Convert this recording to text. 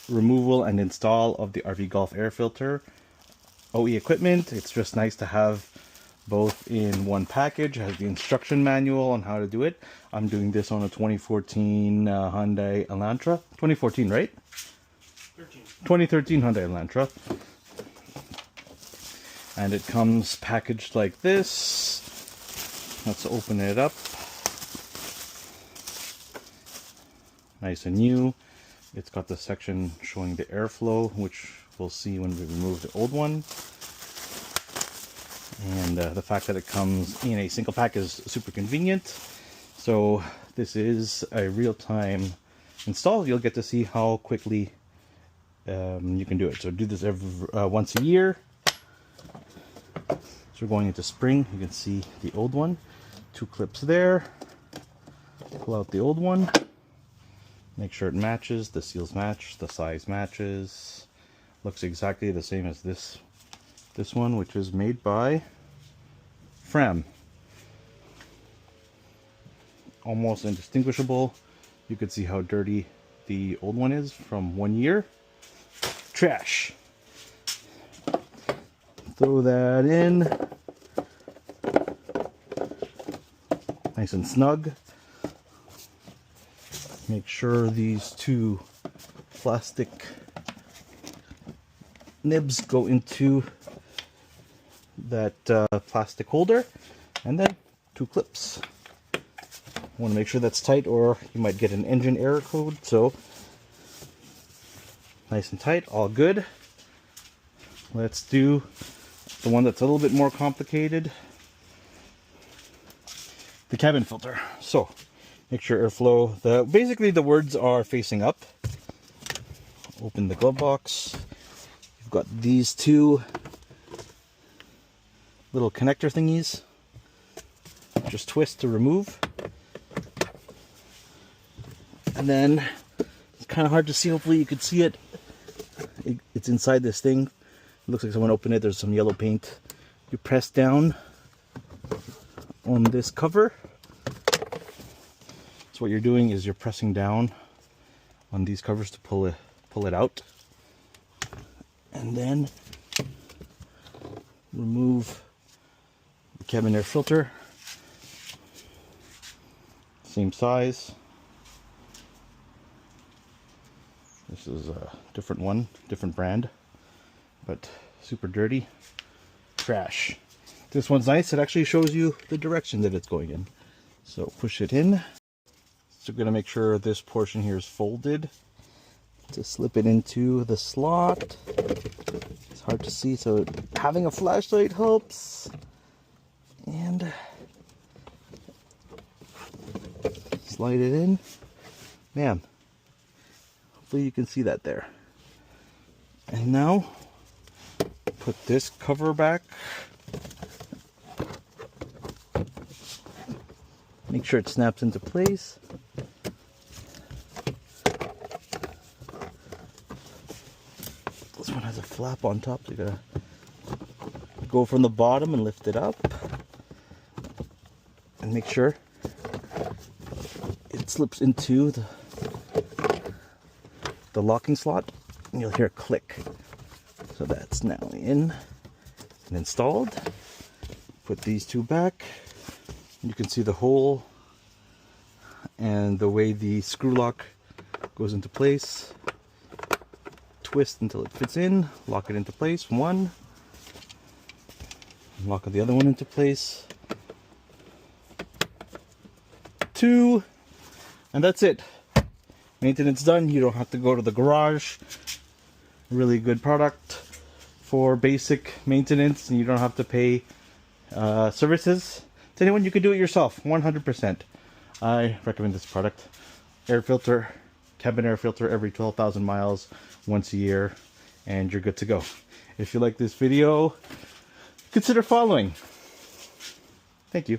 removal and install of the RV Golf air filter OE equipment. It's just nice to have both in one package. It has the instruction manual on how to do it. I'm doing this on a 2014 Hyundai Elantra. 2014, right? 2013 Hyundai Elantra. And it comes packaged like this. Let's open it up. Nice and new. It's got the section showing the airflow, which we'll see when we remove the old one. And the fact that it comes in a single pack is super convenient. So this is a real-time install. You'll get to see how quickly you can do it. So do this once a year. So we're going into spring. You can see the old one. 2 clips there. Pull out the old one. Make sure it matches, the seals match, the size matches. Looks exactly the same as this one, which is made by Fram. Almost indistinguishable. You can see how dirty the old one is from 1 year. Trash. Throw that in. Nice and snug. Make sure these 2 plastic nibs go into that plastic holder, and then 2 clips. Want to make sure that's tight, or you might get an engine error code. So nice and tight, all good. Let's do the one that's a little bit more complicated, the cabin filter. So make sure airflow, basically the words are facing up. Open the glove box. You've got these 2 little connector thingies. Just twist to remove. And then it's kind of hard to see. Hopefully you could see it. It's inside this thing. It looks like someone opened it. There's some yellow paint. You press down on this cover. So what you're doing is you're pressing down on these covers to pull it out, and then remove the cabin air filter. Same size. This is a different one, different brand, but super dirty. Trash. This one's nice. It actually shows you the direction that it's going in. So push it in. So we're going to make sure this portion here is folded to slip it into the slot. It's hard to see, so having a flashlight helps. And slide it in. Man, hopefully you can see that there. And now put this cover back. Make sure it snaps into place. This one has a flap on top, so you gotta go from the bottom and lift it up. And make sure it slips into the locking slot, and you'll hear a click. So that's now in and installed. Put these 2 back. You can see the hole and the way the screw lock goes into place. Twist until it fits in, lock it into place. 1, lock the other one into place. 2, and that's it. Maintenance done. You don't have to go to the garage. Really good product for basic maintenance, and you don't have to pay services to anyone. You can do it yourself, 100%. I recommend this product. Air filter, cabin air filter every 12,000 miles, once a year, and you're good to go. If you like this video, consider following. Thank you.